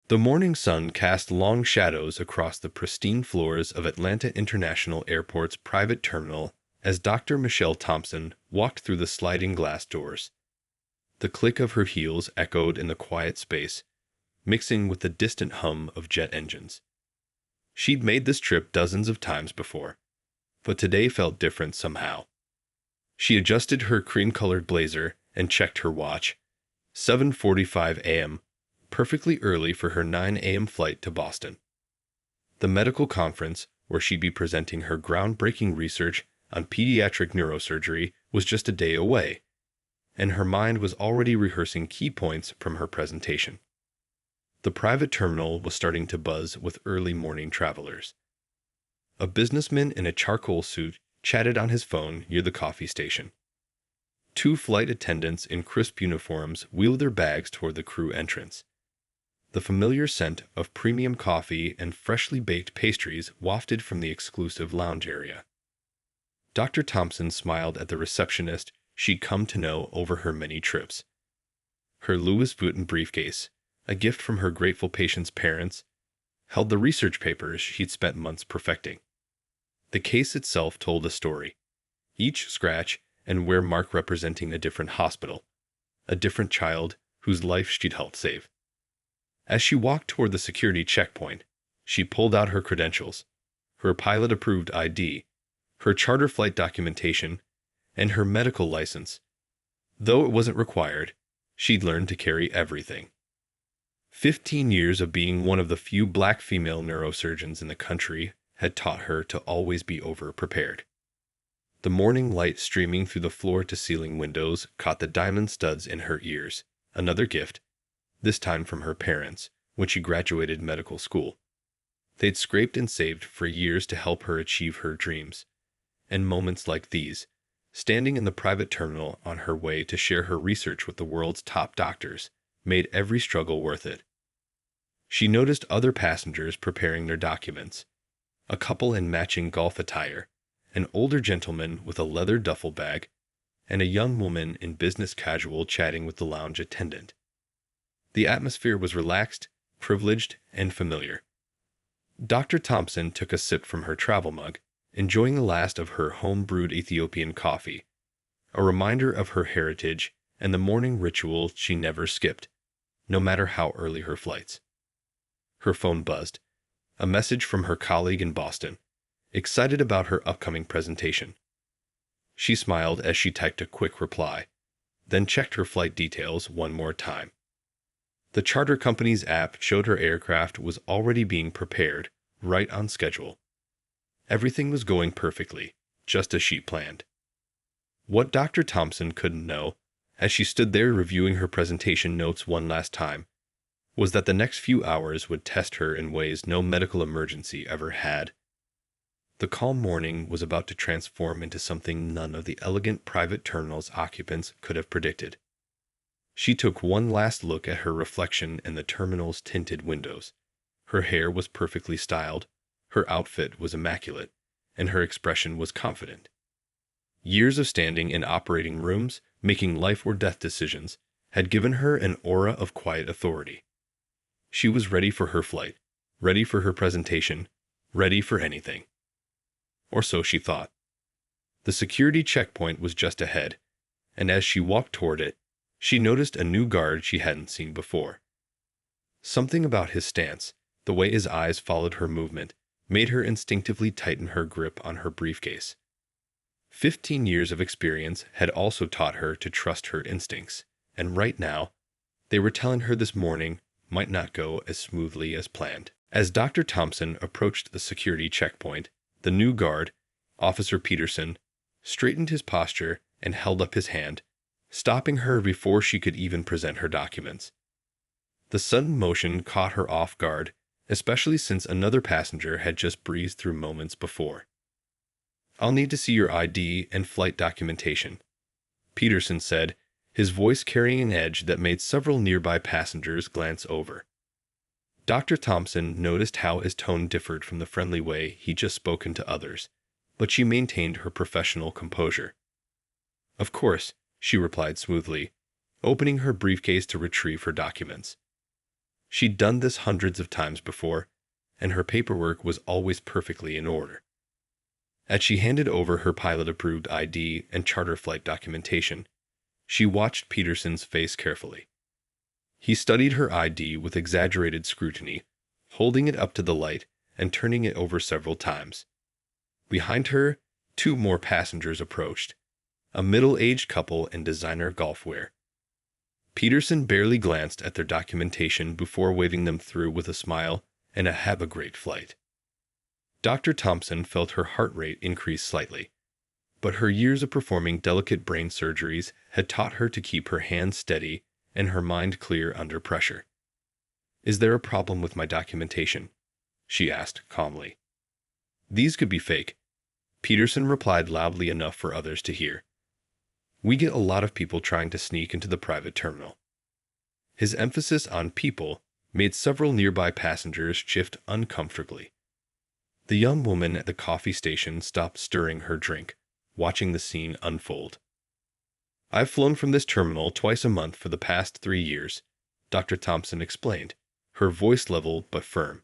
The morning sun cast long shadows across the pristine floors of Atlanta International Airport's private terminal as Dr. Michelle Thompson walked through the sliding glass doors. The click of her heels echoed in the quiet space, mixing with the distant hum of jet engines. She'd made this trip dozens of times before, but today felt different somehow. She adjusted her cream-colored blazer and checked her watch. 7:45 a.m., perfectly early for her 9 a.m. flight to Boston. The medical conference, where she'd be presenting her groundbreaking research on pediatric neurosurgery, was just a day away, and her mind was already rehearsing key points from her presentation. The private terminal was starting to buzz with early morning travelers. A businessman in a charcoal suit chatted on his phone near the coffee station. Two flight attendants in crisp uniforms wheeled their bags toward the crew entrance. The familiar scent of premium coffee and freshly baked pastries wafted from the exclusive lounge area. Dr. Thompson smiled at the receptionist she'd come to know over her many trips. Her Louis Vuitton briefcase, a gift from her grateful patient's parents, held the research papers she'd spent months perfecting. The case itself told a story, each scratch and wear mark representing a different hospital, a different child whose life she'd helped save. As she walked toward the security checkpoint, she pulled out her credentials, her pilot-approved ID, her charter flight documentation, and her medical license. Though it wasn't required, she'd learned to carry everything. 15 years of being one of the few black female neurosurgeons in the country had taught her to always be over-prepared. The morning light streaming through the floor-to-ceiling windows caught the diamond studs in her ears, another gift, this time from her parents, when she graduated medical school. They'd scraped and saved for years to help her achieve her dreams. And moments like these, standing in the private terminal on her way to share her research with the world's top doctors, made every struggle worth it. She noticed other passengers preparing their documents, a couple in matching golf attire, an older gentleman with a leather duffel bag, and a young woman in business casual chatting with the lounge attendant. The atmosphere was relaxed, privileged, and familiar. Dr. Thompson took a sip from her travel mug, enjoying the last of her home-brewed Ethiopian coffee, a reminder of her heritage and the morning ritual she never skipped, no matter how early her flights. Her phone buzzed, a message from her colleague in Boston, excited about her upcoming presentation. She smiled as she typed a quick reply, then checked her flight details one more time. The charter company's app showed her aircraft was already being prepared, right on schedule. Everything was going perfectly, just as she planned. What Dr. Thompson couldn't know, as she stood there reviewing her presentation notes one last time, was that the next few hours would test her in ways no medical emergency ever had. The calm morning was about to transform into something none of the elegant private terminal's occupants could have predicted. She took one last look at her reflection in the terminal's tinted windows. Her hair was perfectly styled, her outfit was immaculate, and her expression was confident. Years of standing in operating rooms, making life or death decisions, had given her an aura of quiet authority. She was ready for her flight, ready for her presentation, ready for anything. Or so she thought. The security checkpoint was just ahead, and as she walked toward it, she noticed a new guard she hadn't seen before. Something about his stance, the way his eyes followed her movement, made her instinctively tighten her grip on her briefcase. 15 years of experience had also taught her to trust her instincts, and right now, they were telling her this morning might not go as smoothly as planned. As Dr. Thompson approached the security checkpoint, the new guard, Officer Peterson, straightened his posture and held up his hand, stopping her before she could even present her documents. The sudden motion caught her off guard, especially since another passenger had just breezed through moments before. "I'll need to see your ID and flight documentation," Peterson said, his voice carrying an edge that made several nearby passengers glance over. Dr. Thompson noticed how his tone differed from the friendly way he'd just spoken to others, but she maintained her professional composure. "Of course," she replied smoothly, opening her briefcase to retrieve her documents. She'd done this hundreds of times before, and her paperwork was always perfectly in order. As she handed over her pilot-approved ID and charter flight documentation, she watched Peterson's face carefully. He studied her ID with exaggerated scrutiny, holding it up to the light and turning it over several times. Behind her, 2 more passengers approached, a middle-aged couple in designer golf wear. Peterson barely glanced at their documentation before waving them through with a smile and a "have a great flight." Dr. Thompson felt her heart rate increase slightly, but her years of performing delicate brain surgeries had taught her to keep her hands steady and her mind clear under pressure. "Is there a problem with my documentation?" she asked calmly. "These could be fake," Peterson replied loudly enough for others to hear. "We get a lot of people trying to sneak into the private terminal." His emphasis on people made several nearby passengers shift uncomfortably. The young woman at the coffee station stopped stirring her drink, watching the scene unfold. "I've flown from this terminal twice a month for the past 3 years," Dr. Thompson explained, her voice level but firm.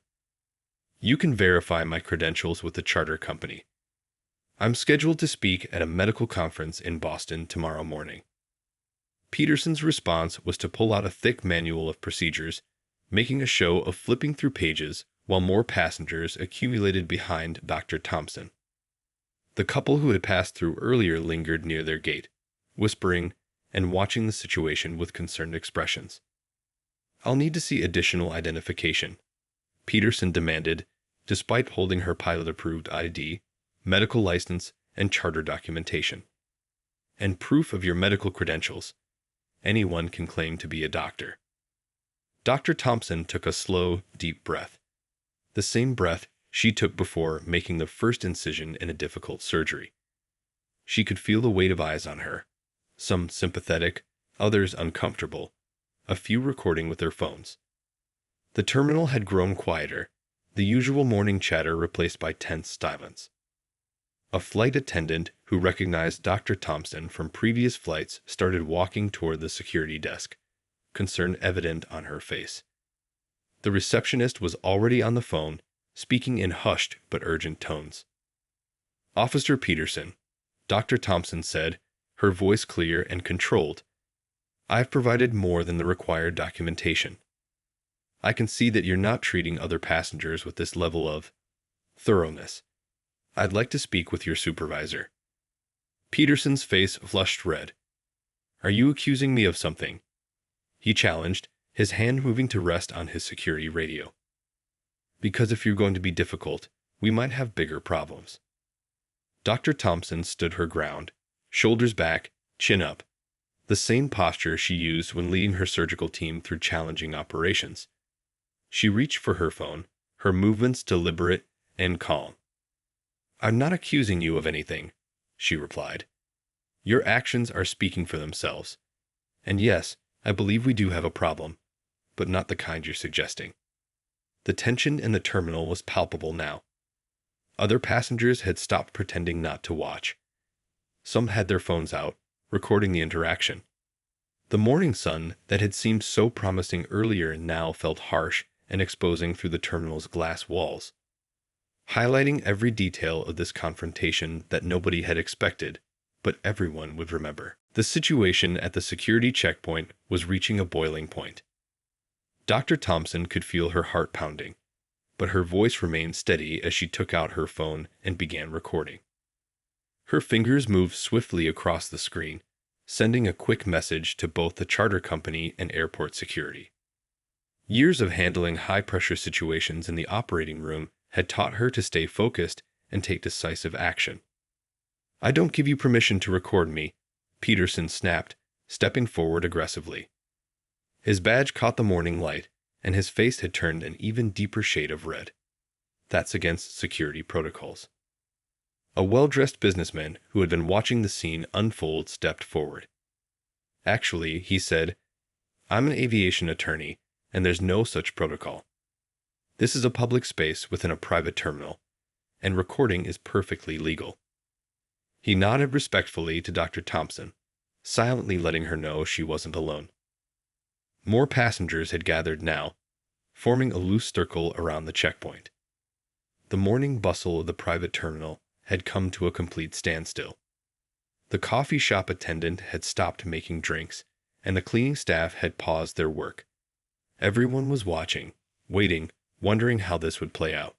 "You can verify my credentials with the charter company. I'm scheduled to speak at a medical conference in Boston tomorrow morning." Peterson's response was to pull out a thick manual of procedures, making a show of flipping through pages while more passengers accumulated behind Dr. Thompson. The couple who had passed through earlier lingered near their gate, whispering and watching the situation with concerned expressions. "I'll need to see additional identification," Peterson demanded, despite holding her pilot-approved ID, medical license, and charter documentation. "And proof of your medical credentials. Anyone can claim to be a doctor." Dr. Thompson took a slow, deep breath. The same breath she took before making the first incision in a difficult surgery. She could feel the weight of eyes on her, some sympathetic, others uncomfortable, a few recording with their phones. The terminal had grown quieter, the usual morning chatter replaced by tense silence. A flight attendant who recognized Dr. Thompson from previous flights started walking toward the security desk, concern evident on her face. The receptionist was already on the phone, speaking in hushed but urgent tones. "Officer Peterson," Dr. Thompson said, her voice clear and controlled, "I've provided more than the required documentation. I can see that you're not treating other passengers with this level of thoroughness. I'd like to speak with your supervisor." Peterson's face flushed red. "Are you accusing me of something?" he challenged, his hand moving to rest on his security radio. "Because if you're going to be difficult, we might have bigger problems." Dr. Thompson stood her ground, shoulders back, chin up, the same posture she used when leading her surgical team through challenging operations. She reached for her phone, her movements deliberate and calm. "I'm not accusing you of anything," she replied. "Your actions are speaking for themselves. And yes, I believe we do have a problem, but not the kind you're suggesting." The tension in the terminal was palpable now. Other passengers had stopped pretending not to watch. Some had their phones out, recording the interaction. The morning sun that had seemed so promising earlier now felt harsh and exposing through the terminal's glass walls, highlighting every detail of this confrontation that nobody had expected, but everyone would remember. The situation at the security checkpoint was reaching a boiling point. Dr. Thompson could feel her heart pounding, but her voice remained steady as she took out her phone and began recording. Her fingers moved swiftly across the screen, sending a quick message to both the charter company and airport security. Years of handling high-pressure situations in the operating room had taught her to stay focused and take decisive action. "I don't give you permission to record me," Peterson snapped, stepping forward aggressively. His badge caught the morning light, and his face had turned an even deeper shade of red. "That's against security protocols." A well-dressed businessman who had been watching the scene unfold stepped forward. "Actually," he said, "I'm an aviation attorney, and there's no such protocol. This is a public space within a private terminal, and recording is perfectly legal." He nodded respectfully to Dr. Thompson, silently letting her know she wasn't alone. More passengers had gathered now, forming a loose circle around the checkpoint. The morning bustle of the private terminal had come to a complete standstill. The coffee shop attendant had stopped making drinks, and the cleaning staff had paused their work. Everyone was watching, waiting, wondering how this would play out.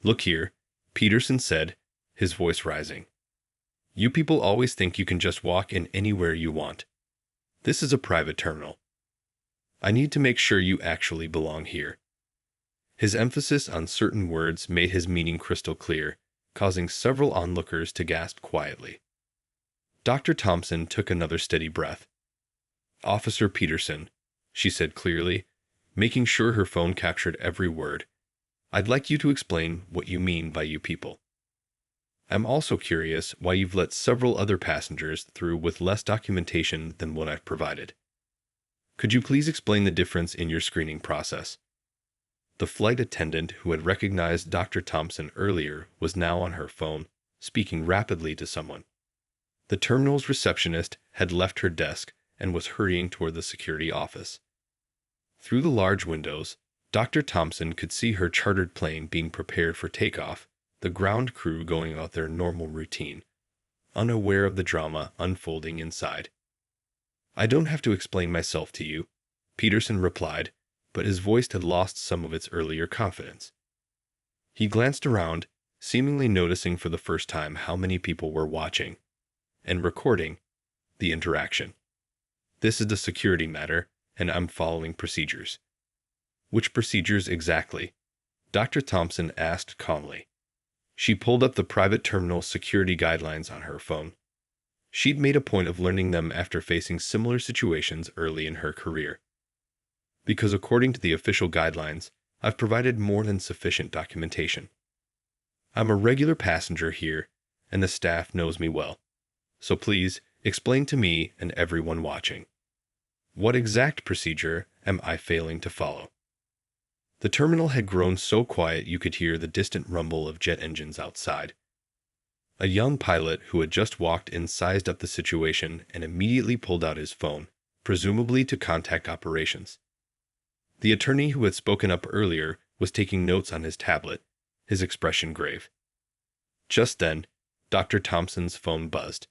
"Look here," Peterson said, his voice rising. "You people always think you can just walk in anywhere you want. This is a private terminal. I need to make sure you actually belong here." His emphasis on certain words made his meaning crystal clear, causing several onlookers to gasp quietly. Dr. Thompson took another steady breath. "Officer Peterson," she said clearly, making sure her phone captured every word, "I'd like you to explain what you mean by you people. I'm also curious why you've let several other passengers through with less documentation than what I've provided. Could you please explain the difference in your screening process?" The flight attendant who had recognized Dr. Thompson earlier was now on her phone, speaking rapidly to someone. The terminal's receptionist had left her desk and was hurrying toward the security office. Through the large windows, Dr. Thompson could see her chartered plane being prepared for takeoff, the ground crew going about their normal routine, unaware of the drama unfolding inside. "I don't have to explain myself to you," Peterson replied, but his voice had lost some of its earlier confidence. He glanced around, seemingly noticing for the first time how many people were watching and recording the interaction. "This is a security matter, and I'm following procedures." "Which procedures exactly?" Dr. Thompson asked calmly. She pulled up the private terminal security guidelines on her phone. She'd made a point of learning them after facing similar situations early in her career. "Because according to the official guidelines, I've provided more than sufficient documentation. I'm a regular passenger here, and the staff knows me well. So please, explain to me and everyone watching. What exact procedure am I failing to follow?" The terminal had grown so quiet you could hear the distant rumble of jet engines outside. A young pilot who had just walked in sized up the situation and immediately pulled out his phone, presumably to contact operations. The attorney who had spoken up earlier was taking notes on his tablet, his expression grave. Just then, Dr. Thompson's phone buzzed.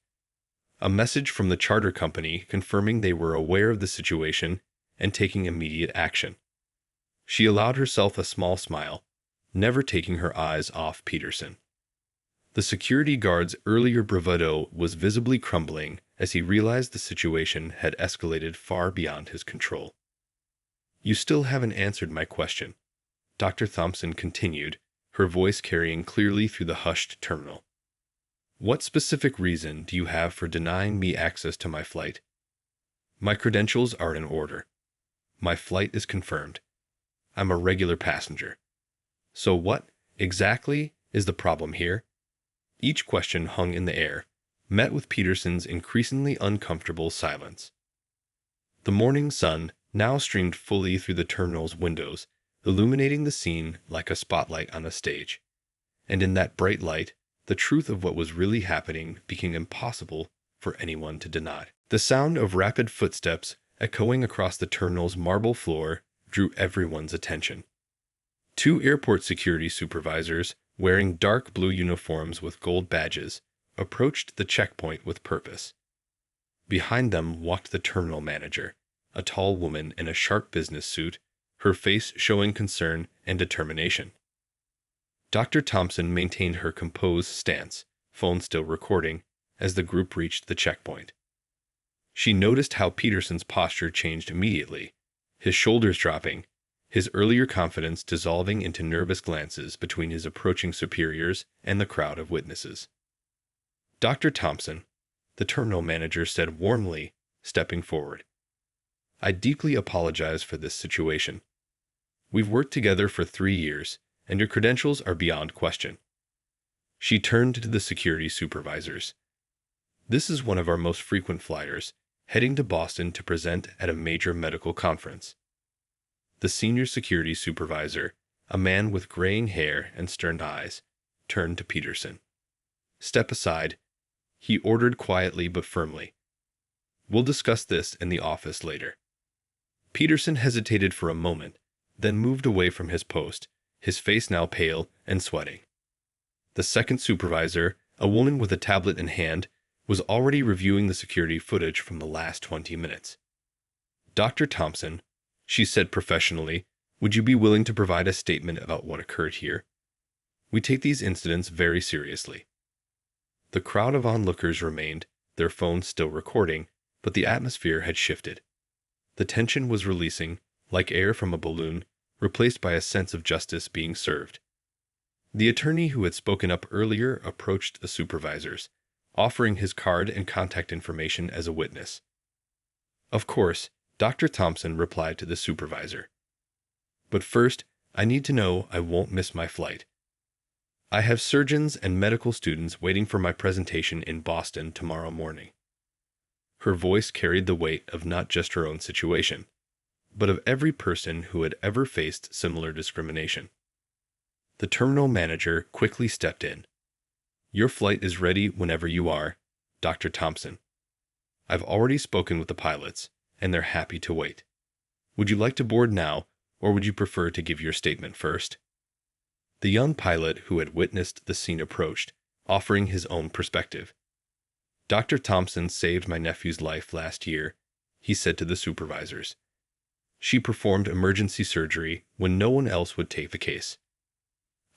A message from the charter company confirming they were aware of the situation and taking immediate action. She allowed herself a small smile, never taking her eyes off Peterson. The security guard's earlier bravado was visibly crumbling as he realized the situation had escalated far beyond his control. "You still haven't answered my question," Dr. Thompson continued, her voice carrying clearly through the hushed terminal. "What specific reason do you have for denying me access to my flight? My credentials are in order. My flight is confirmed. I'm a regular passenger. So what, exactly, is the problem here?" Each question hung in the air, met with Peterson's increasingly uncomfortable silence. The morning sun now streamed fully through the terminal's windows, illuminating the scene like a spotlight on a stage. And in that bright light, the truth of what was really happening became impossible for anyone to deny. The sound of rapid footsteps echoing across the terminal's marble floor drew everyone's attention. Two airport security supervisors, wearing dark blue uniforms with gold badges, approached the checkpoint with purpose. Behind them walked the terminal manager, a tall woman in a sharp business suit, her face showing concern and determination. Dr. Thompson maintained her composed stance, phone still recording, as the group reached the checkpoint. She noticed how Peterson's posture changed immediately, his shoulders dropping, his earlier confidence dissolving into nervous glances between his approaching superiors and the crowd of witnesses. "Dr. Thompson," the terminal manager said warmly, stepping forward. "I deeply apologize for this situation. We've worked together for 3 years, and your credentials are beyond question." She turned to the security supervisors. "This is one of our most frequent flyers, heading to Boston to present at a major medical conference." The senior security supervisor, a man with graying hair and stern eyes, turned to Peterson. "Step aside," he ordered quietly but firmly. "We'll discuss this in the office later." Peterson hesitated for a moment, then moved away from his post, his face now pale and sweating. The second supervisor, a woman with a tablet in hand, was already reviewing the security footage from the last 20 minutes. "Dr. Thompson," she said professionally, "would you be willing to provide a statement about what occurred here? We take these incidents very seriously." The crowd of onlookers remained, their phones still recording, but the atmosphere had shifted. The tension was releasing, like air from a balloon, replaced by a sense of justice being served. The attorney who had spoken up earlier approached the supervisors, offering his card and contact information as a witness. "Of course," Dr. Thompson replied to the supervisor. "But first, I need to know I won't miss my flight. I have surgeons and medical students waiting for my presentation in Boston tomorrow morning." Her voice carried the weight of not just her own situation, but of every person who had ever faced similar discrimination. The terminal manager quickly stepped in. "Your flight is ready whenever you are, Dr. Thompson. I've already spoken with the pilots, and they're happy to wait. Would you like to board now, or would you prefer to give your statement first?" The young pilot who had witnessed the scene approached, offering his own perspective. "Dr. Thompson saved my nephew's life last year," he said to the supervisors. "She performed emergency surgery when no one else would take the case.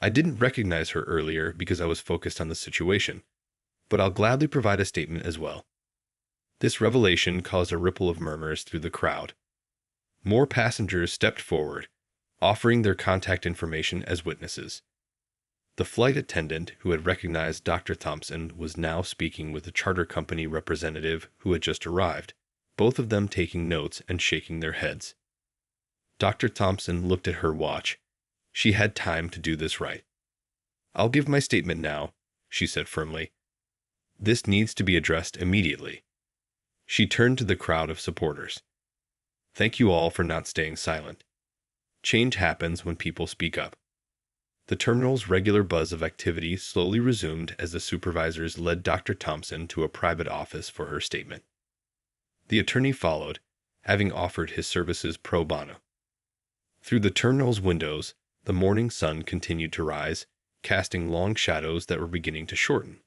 I didn't recognize her earlier because I was focused on the situation, but I'll gladly provide a statement as well." This revelation caused a ripple of murmurs through the crowd. More passengers stepped forward, offering their contact information as witnesses. The flight attendant who had recognized Dr. Thompson was now speaking with the charter company representative who had just arrived, both of them taking notes and shaking their heads. Dr. Thompson looked at her watch. She had time to do this right. "I'll give my statement now," she said firmly. "This needs to be addressed immediately." She turned to the crowd of supporters. "Thank you all for not staying silent. Change happens when people speak up." The terminal's regular buzz of activity slowly resumed as the supervisors led Dr. Thompson to a private office for her statement. The attorney followed, having offered his services pro bono. Through the terminal's windows, the morning sun continued to rise, casting long shadows that were beginning to shorten.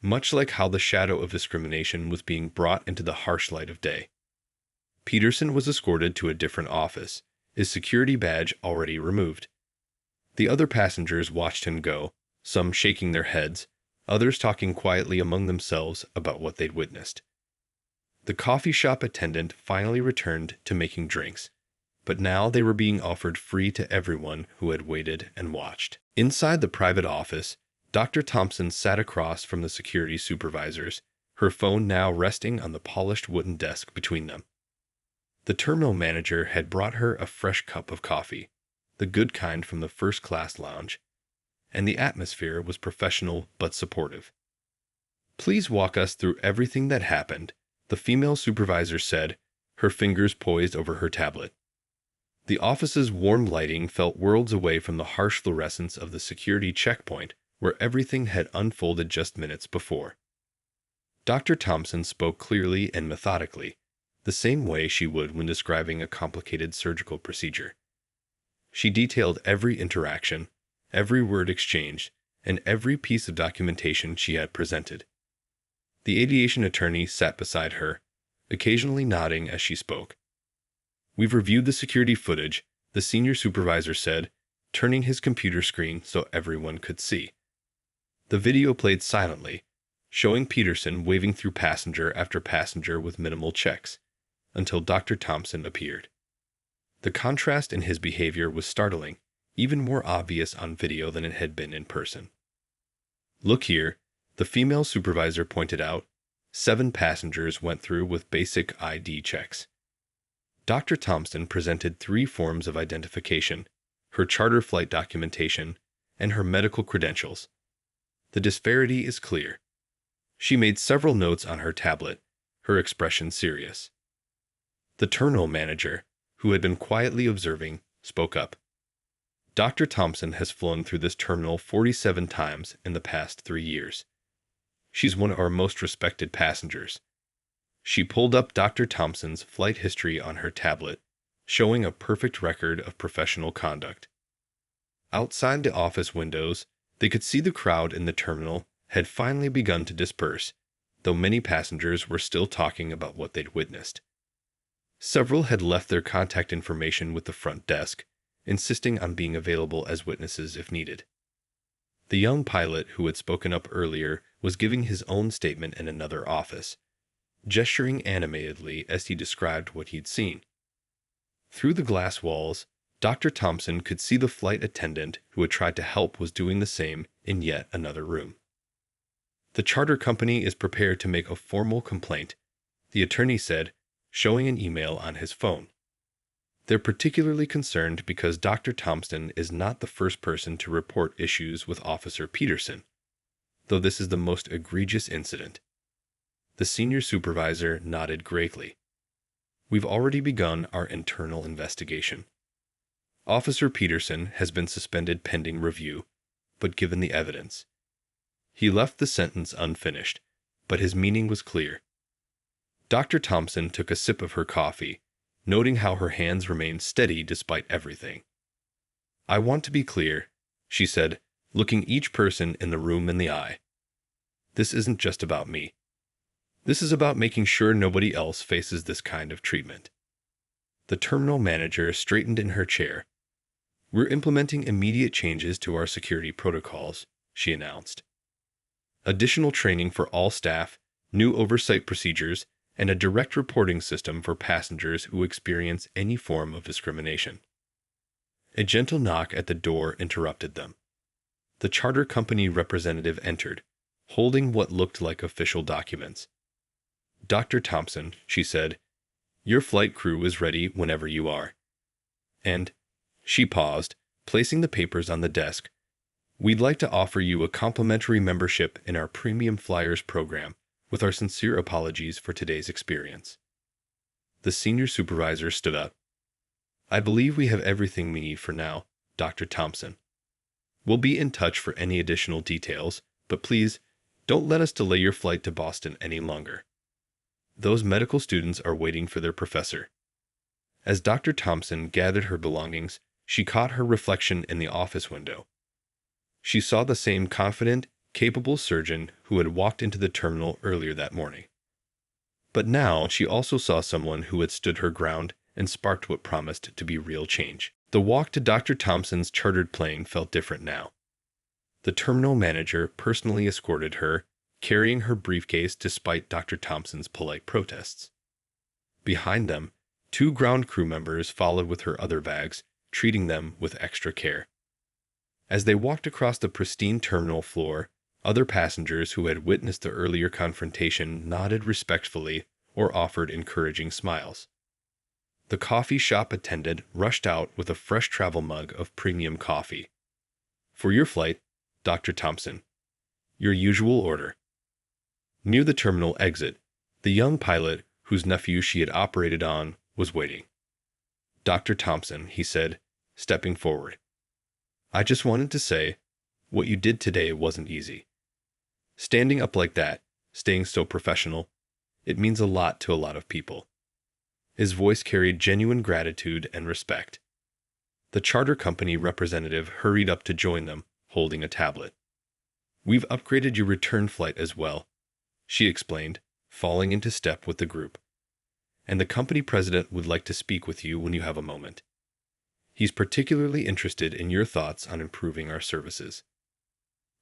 Much like how the shadow of discrimination was being brought into the harsh light of day. Peterson was escorted to a different office, his security badge already removed. The other passengers watched him go, some shaking their heads, others talking quietly among themselves about what they'd witnessed. The coffee shop attendant finally returned to making drinks, but now they were being offered free to everyone who had waited and watched. Inside the private office, Dr. Thompson sat across from the security supervisors, her phone now resting on the polished wooden desk between them. The terminal manager had brought her a fresh cup of coffee, the good kind from the first-class lounge, and the atmosphere was professional but supportive. "Please walk us through everything that happened," the female supervisor said, her fingers poised over her tablet. The office's warm lighting felt worlds away from the harsh fluorescence of the security checkpoint where everything had unfolded just minutes before. Dr. Thompson spoke clearly and methodically, the same way she would when describing a complicated surgical procedure. She detailed every interaction, every word exchanged, and every piece of documentation she had presented. The aviation attorney sat beside her, occasionally nodding as she spoke. "We've reviewed the security footage," the senior supervisor said, turning his computer screen so everyone could see. The video played silently, showing Peterson waving through passenger after passenger with minimal checks, until Dr. Thompson appeared. The contrast in his behavior was startling, even more obvious on video than it had been in person. "Look here," the female supervisor pointed out. 7 passengers went through with basic ID checks. Dr. Thompson presented 3 forms of identification, her charter flight documentation, and her medical credentials. The disparity is clear. She made several notes on her tablet, her expression serious. The terminal manager, who had been quietly observing, spoke up. "Dr. Thompson has flown through this terminal 47 times in the past 3 years. She's one of our most respected passengers." She pulled up Dr. Thompson's flight history on her tablet, showing a perfect record of professional conduct. Outside the office windows, they could see the crowd in the terminal had finally begun to disperse, though many passengers were still talking about what they'd witnessed. Several had left their contact information with the front desk, insisting on being available as witnesses if needed. The young pilot who had spoken up earlier was giving his own statement in another office, gesturing animatedly as he described what he'd seen. Through the glass walls, Dr. Thompson could see the flight attendant who had tried to help was doing the same in yet another room. The charter company is prepared to make a formal complaint, the attorney said, showing an email on his phone. They're particularly concerned because Dr. Thompson is not the first person to report issues with Officer Peterson, though this is the most egregious incident. The senior supervisor nodded gravely. We've already begun our internal investigation. Officer Peterson has been suspended pending review, but given the evidence. He left the sentence unfinished, but his meaning was clear. Dr. Thompson took a sip of her coffee, noting how her hands remained steady despite everything. I want to be clear, she said, looking each person in the room in the eye. This isn't just about me. This is about making sure nobody else faces this kind of treatment. The terminal manager straightened in her chair. We're implementing immediate changes to our security protocols, she announced. Additional training for all staff, new oversight procedures, and a direct reporting system for passengers who experience any form of discrimination. A gentle knock at the door interrupted them. The charter company representative entered, holding what looked like official documents. Dr. Thompson, she said, your flight crew is ready whenever you are. And, she paused, placing the papers on the desk, we'd like to offer you a complimentary membership in our Premium Flyers program, with our sincere apologies for today's experience. The senior supervisor stood up. I believe we have everything we need for now, Dr. Thompson. We'll be in touch for any additional details, but please, don't let us delay your flight to Boston any longer. Those medical students are waiting for their professor. As Dr. Thompson gathered her belongings, she caught her reflection in the office window. She saw the same confident, capable surgeon who had walked into the terminal earlier that morning. But now she also saw someone who had stood her ground and sparked what promised to be real change. The walk to Dr. Thompson's chartered plane felt different now. The terminal manager personally escorted her, carrying her briefcase despite Dr. Thompson's polite protests. Behind them, 2 ground crew members followed with her other bags, treating them with extra care. As they walked across the pristine terminal floor, other passengers who had witnessed the earlier confrontation nodded respectfully or offered encouraging smiles. The coffee shop attendant rushed out with a fresh travel mug of premium coffee. For your flight, Dr. Thompson. Your usual order. Near the terminal exit, the young pilot, whose nephew she had operated on, was waiting. Dr. Thompson, he said, stepping forward. I just wanted to say, what you did today wasn't easy. Standing up like that, staying so professional, it means a lot to a lot of people. His voice carried genuine gratitude and respect. The charter company representative hurried up to join them, holding a tablet. We've upgraded your return flight as well, she explained, falling into step with the group. And the company president would like to speak with you when you have a moment. He's particularly interested in your thoughts on improving our services.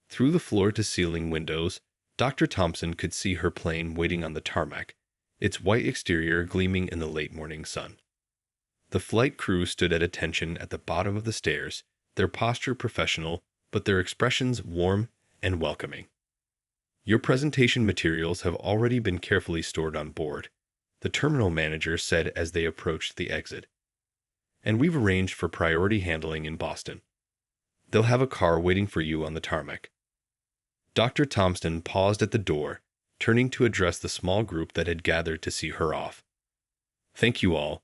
Through the floor-to-ceiling windows, Dr. Thompson could see her plane waiting on the tarmac, its white exterior gleaming in the late morning sun. The flight crew stood at attention at the bottom of the stairs, their posture professional, but their expressions warm and welcoming. Your presentation materials have already been carefully stored on board, the terminal manager said as they approached the exit. And we've arranged for priority handling in Boston. They'll have a car waiting for you on the tarmac. Dr. Thompson paused at the door, turning to address the small group that had gathered to see her off. Thank you all,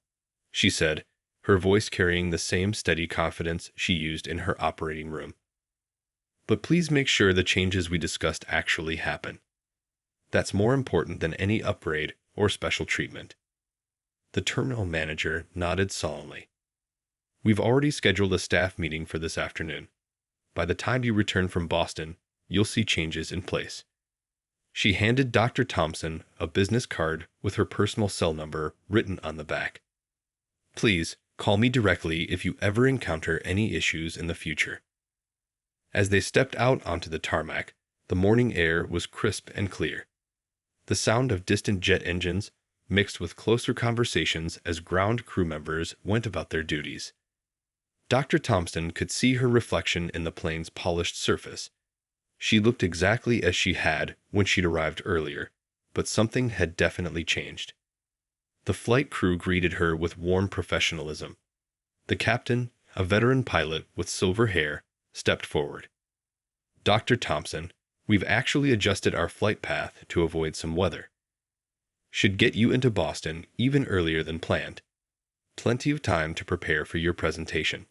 she said, her voice carrying the same steady confidence she used in her operating room. But please make sure the changes we discussed actually happen. That's more important than any upgrade or special treatment. The terminal manager nodded solemnly. We've already scheduled a staff meeting for this afternoon. By the time you return from Boston, you'll see changes in place. She handed Dr. Thompson a business card with her personal cell number written on the back. Please call me directly if you ever encounter any issues in the future. As they stepped out onto the tarmac, the morning air was crisp and clear. The sound of distant jet engines mixed with closer conversations as ground crew members went about their duties. Dr. Thompson could see her reflection in the plane's polished surface. She looked exactly as she had when she'd arrived earlier, but something had definitely changed. The flight crew greeted her with warm professionalism. The captain, a veteran pilot with silver hair, stepped forward. Dr. Thompson, we've actually adjusted our flight path to avoid some weather. Should get you into Boston even earlier than planned. Plenty of time to prepare for your presentation.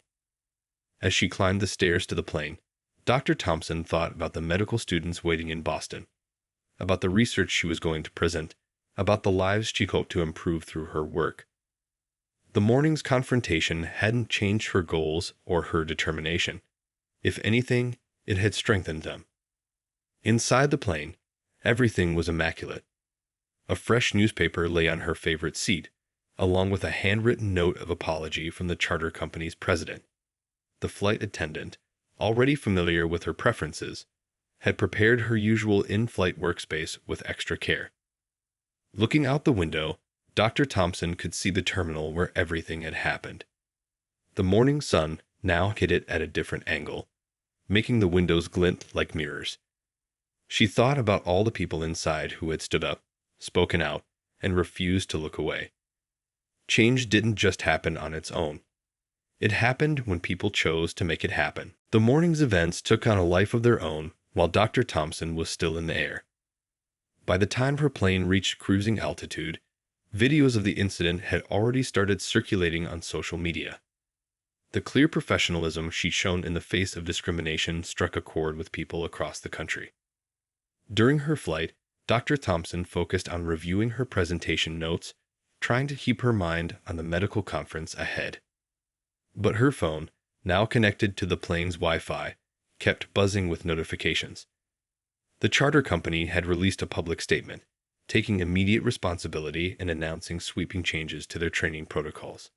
As she climbed the stairs to the plane, Dr. Thompson thought about the medical students waiting in Boston, about the research she was going to present, about the lives she hoped to improve through her work. The morning's confrontation hadn't changed her goals or her determination. If anything, it had strengthened them. Inside the plane, everything was immaculate. A fresh newspaper lay on her favorite seat, along with a handwritten note of apology from the charter company's president. The flight attendant, already familiar with her preferences, had prepared her usual in-flight workspace with extra care. Looking out the window, Dr. Thompson could see the terminal where everything had happened. The morning sun now hit it at a different angle, making the windows glint like mirrors. She thought about all the people inside who had stood up, spoken out, and refused to look away. Change didn't just happen on its own. It happened when people chose to make it happen. The morning's events took on a life of their own while Dr. Thompson was still in the air. By the time her plane reached cruising altitude, videos of the incident had already started circulating on social media. The clear professionalism she'd shown in the face of discrimination struck a chord with people across the country. During her flight, Dr. Thompson focused on reviewing her presentation notes, trying to keep her mind on the medical conference ahead. But her phone, now connected to the plane's Wi-Fi, kept buzzing with notifications. The charter company had released a public statement, taking immediate responsibility and announcing sweeping changes to their training protocols.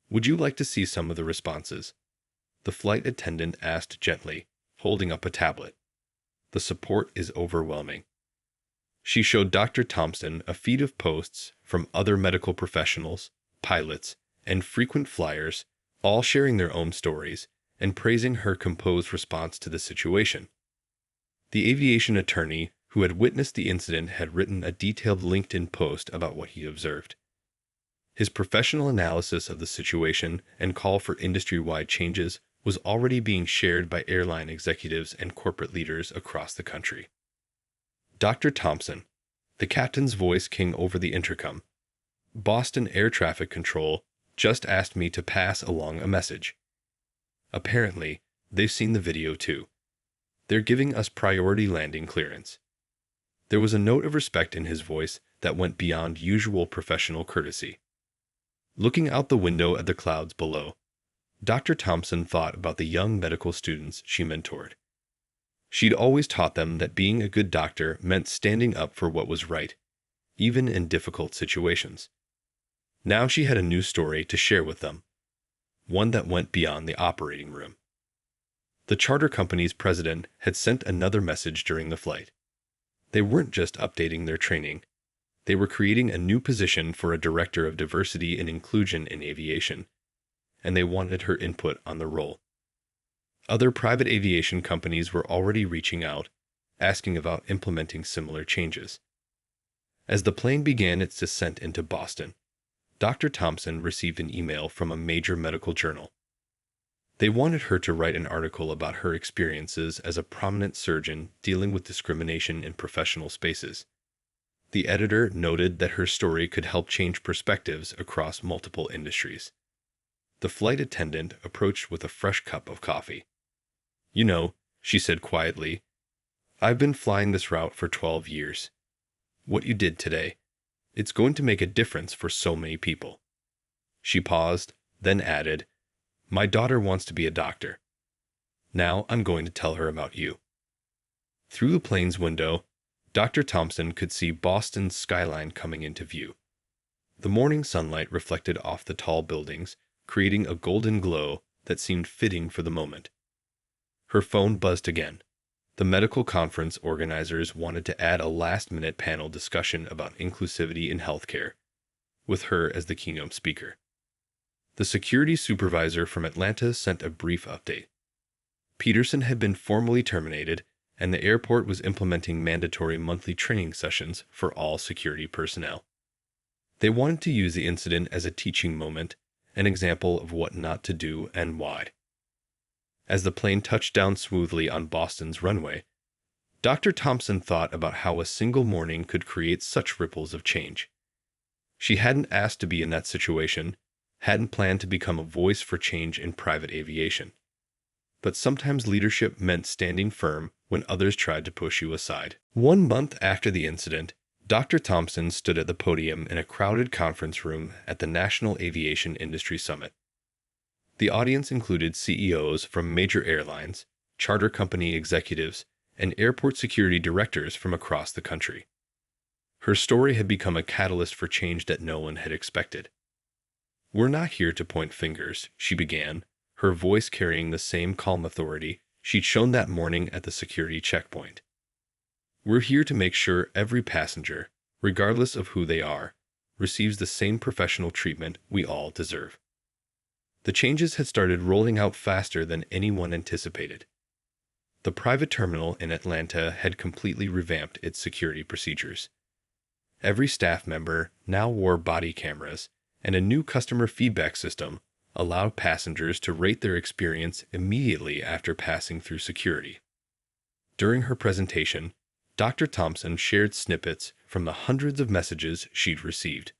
Would you like to see some of the responses? The flight attendant asked gently, holding up a tablet. The support is overwhelming. She showed Dr. Thompson a feed of posts from other medical professionals, pilots, and frequent flyers, all sharing their own stories and praising her composed response to the situation. The aviation attorney who had witnessed the incident had written a detailed LinkedIn post about what he observed. His professional analysis of the situation and call for industry-wide changes was already being shared by airline executives and corporate leaders across the country. Dr. Thompson, the captain's voice came over the intercom. Boston Air Traffic Control just asked me to pass along a message. Apparently, they've seen the video too. They're giving us priority landing clearance. There was a note of respect in his voice that went beyond usual professional courtesy. Looking out the window at the clouds below, Dr. Thompson thought about the young medical students she mentored. She'd always taught them that being a good doctor meant standing up for what was right, even in difficult situations. Now she had a new story to share with them, one that went beyond the operating room. The charter company's president had sent another message during the flight. They weren't just updating their training. They were creating a new position for a director of diversity and inclusion in aviation, and they wanted her input on the role. Other private aviation companies were already reaching out, asking about implementing similar changes. As the plane began its descent into Boston, Dr. Thompson received an email from a major medical journal. They wanted her to write an article about her experiences as a prominent surgeon dealing with discrimination in professional spaces. The editor noted that her story could help change perspectives across multiple industries. The flight attendant approached with a fresh cup of coffee. "You know," she said quietly, "I've been flying this route for 12 years. What you did today, It's going to make a difference for so many people." She paused, then added, "My daughter wants to be a doctor. Now I'm going to tell her about you." Through the plane's window, Dr. Thompson could see Boston's skyline coming into view. The morning sunlight reflected off the tall buildings, creating a golden glow that seemed fitting for the moment. Her phone buzzed again. The medical conference organizers wanted to add a last-minute panel discussion about inclusivity in healthcare, with her as the keynote speaker. The security supervisor from Atlanta sent a brief update. Peterson had been formally terminated, and the airport was implementing mandatory monthly training sessions for all security personnel. They wanted to use the incident as a teaching moment, an example of what not to do and why. As the plane touched down smoothly on Boston's runway, Dr. Thompson thought about how a single morning could create such ripples of change. She hadn't asked to be in that situation, hadn't planned to become a voice for change in private aviation. But sometimes leadership meant standing firm when others tried to push you aside. 1 month after the incident, Dr. Thompson stood at the podium in a crowded conference room at the National Aviation Industry Summit. The audience included CEOs from major airlines, charter company executives, and airport security directors from across the country. Her story had become a catalyst for change that no one had expected. "We're not here to point fingers," she began, her voice carrying the same calm authority she'd shown that morning at the security checkpoint. "We're here to make sure every passenger, regardless of who they are, receives the same professional treatment we all deserve." The changes had started rolling out faster than anyone anticipated. The private terminal in Atlanta had completely revamped its security procedures. Every staff member now wore body cameras, and a new customer feedback system allowed passengers to rate their experience immediately after passing through security. During her presentation, Dr. Thompson shared snippets from the hundreds of messages she'd received.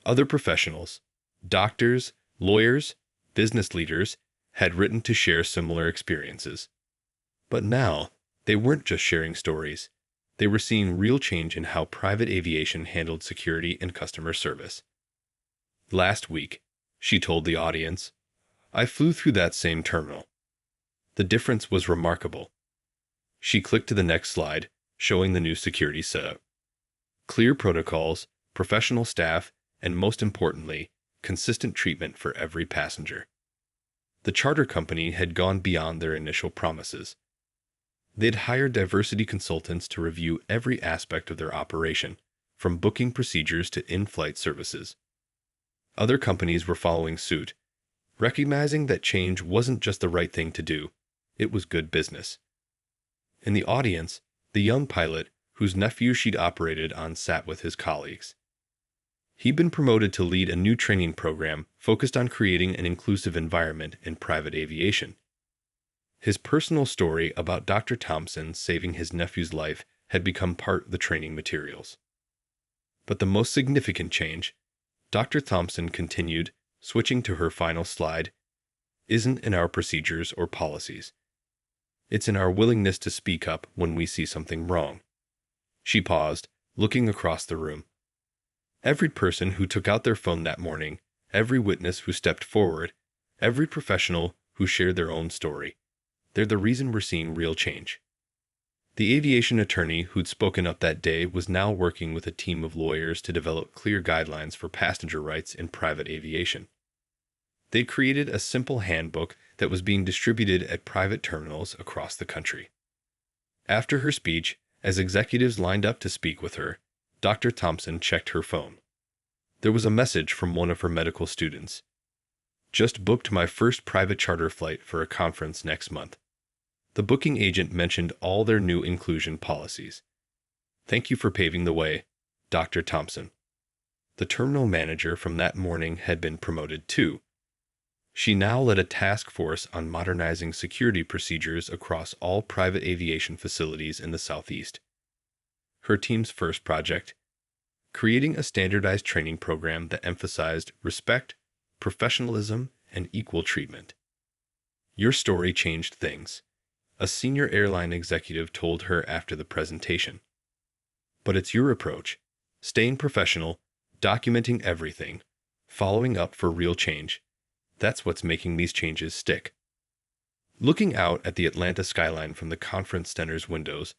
Other professionals, doctors, lawyers, business leaders, had written to share similar experiences. But now, they weren't just sharing stories. They were seeing real change in how private aviation handled security and customer service. "Last week," she told the audience, "I flew through that same terminal. The difference was remarkable." She clicked to the next slide, showing the new security setup. Clear protocols, professional staff, and most importantly, consistent treatment for every passenger. The charter company had gone beyond their initial promises. They'd hired diversity consultants to review every aspect of their operation, from booking procedures to in-flight services. Other companies were following suit, recognizing that change wasn't just the right thing to do, it was good business. In the audience, the young pilot, whose nephew she'd operated on, sat with his colleagues. He'd been promoted to lead a new training program focused on creating an inclusive environment in private aviation. His personal story about Dr. Thompson saving his nephew's life had become part of the training materials. But the most significant change, Dr. Thompson continued, switching to her final slide, isn't in our procedures or policies. It's in our willingness to speak up when we see something wrong. She paused, looking across the room. Every person who took out their phone that morning, every witness who stepped forward, every professional who shared their own story, they're the reason we're seeing real change. The aviation attorney who'd spoken up that day was now working with a team of lawyers to develop clear guidelines for passenger rights in private aviation. They'd created a simple handbook that was being distributed at private terminals across the country. After her speech, as executives lined up to speak with her, Dr. Thompson checked her phone. There was a message from one of her medical students. "Just booked my first private charter flight for a conference next month." The booking agent mentioned all their new inclusion policies. "Thank you for paving the way, Dr. Thompson." The terminal manager from that morning had been promoted too. She now led a task force on modernizing security procedures across all private aviation facilities in the Southeast. Her team's first project, creating a standardized training program that emphasized respect, professionalism, and equal treatment. "Your story changed things," a senior airline executive told her after the presentation. "But it's your approach, Staying professional, documenting everything, following up for real change. That's what's making these changes stick. Looking out at the Atlanta skyline from the conference center's windows,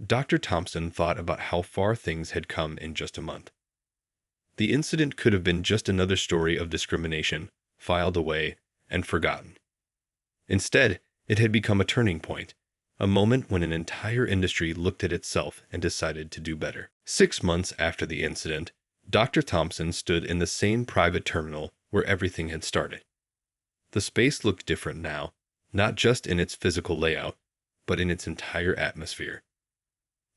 Dr. Thompson thought about how far things had come in just a month. The incident could have been just another story of discrimination, filed away and forgotten. Instead, it had become a turning point, a moment when an entire industry looked at itself and decided to do better. 6 months after the incident, Dr. Thompson stood in the same private terminal where everything had started. The space looked different now, not just in its physical layout, but in its entire atmosphere.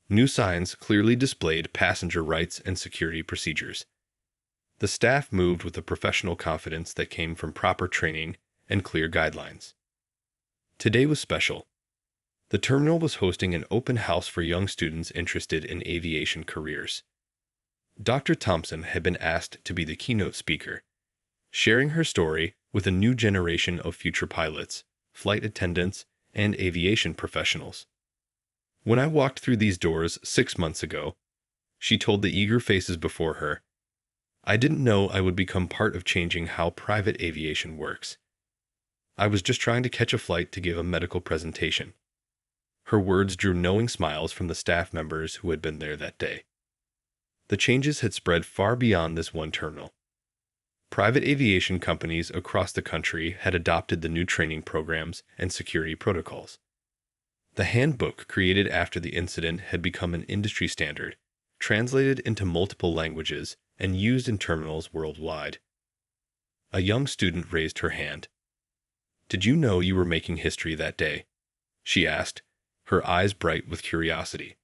New signs clearly displayed passenger rights and security procedures. The staff moved with the professional confidence that came from proper training and clear guidelines. Today was special. The terminal was hosting an open house for young students interested in aviation careers. Dr. Thompson had been asked to be the keynote speaker, sharing her story with a new generation of future pilots, flight attendants, and aviation professionals. When I walked through these doors 6 months ago, she told the eager faces before her, I didn't know I would become part of changing how private aviation works. I was just trying to catch a flight to give a medical presentation. Her words drew knowing smiles from the staff members who had been there that day. The changes had spread far beyond this one terminal. Private aviation companies across the country had adopted the new training programs and security protocols. The handbook created after the incident had become an industry standard, translated into multiple languages, and used in terminals worldwide. A young student raised her hand. Did you know you were making history that day? She asked, her eyes bright with curiosity.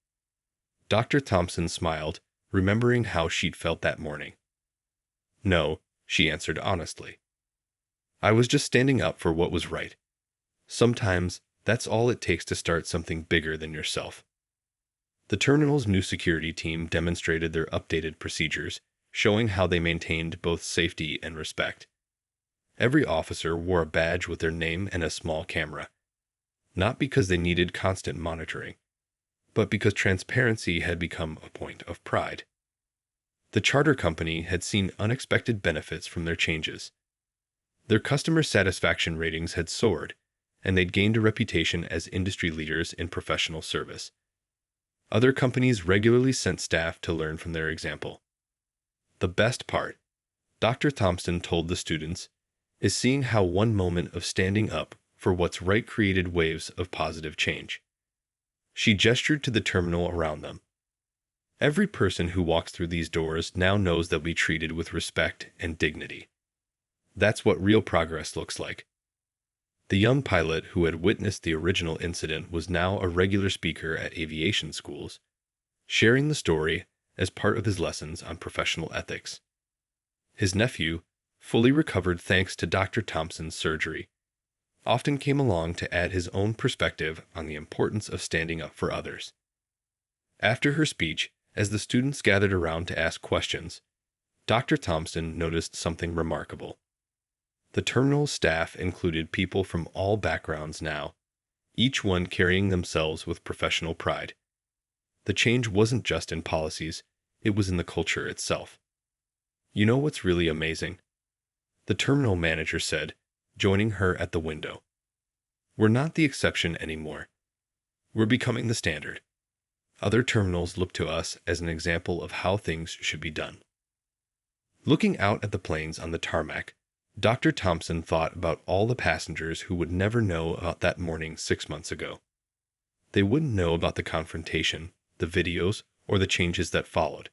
Dr. Thompson smiled, remembering how she'd felt that morning. No, she answered honestly. I was just standing up for what was right. Sometimes that's all it takes to start something bigger than yourself. The terminal's new security team demonstrated their updated procedures, showing how they maintained both safety and respect. Every officer wore a badge with their name and a small camera, not because they needed constant monitoring, but because transparency had become a point of pride. The charter company had seen unexpected benefits from their changes. Their customer satisfaction ratings had soared, and they'd gained a reputation as industry leaders in professional service. Other companies regularly sent staff to learn from their example. The best part, Dr. Thompson told the students, is seeing how one moment of standing up for what's right created waves of positive change. She gestured to the terminal around them. Every person who walks through these doors now knows they'll be treated with respect and dignity. That's what real progress looks like. The young pilot who had witnessed the original incident was now a regular speaker at aviation schools, sharing the story as part of his lessons on professional ethics. His nephew, fully recovered thanks to Dr. Thompson's surgery, often came along to add his own perspective on the importance of standing up for others. After her speech, as the students gathered around to ask questions, Dr. Thompson noticed something remarkable. The terminal staff included people from all backgrounds now, each one carrying themselves with professional pride. The change wasn't just in policies, it was in the culture itself. You know what's really amazing? The terminal manager said, joining her at the window. We're not the exception anymore. We're becoming the standard. Other terminals look to us as an example of how things should be done. Looking out at the planes on the tarmac, Dr. Thompson thought about all the passengers who would never know about that morning 6 months ago. They wouldn't know about the confrontation, the videos, or the changes that followed.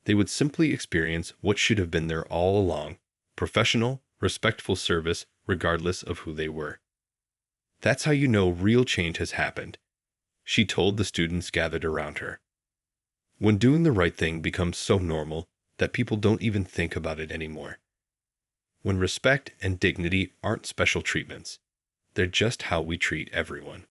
They would simply experience what should have been there all along, professional, respectful service regardless of who they were. That's how you know real change has happened, she told the students gathered around her. When doing the right thing becomes so normal that people don't even think about it anymore. When respect and dignity aren't special treatments, they're just how we treat everyone.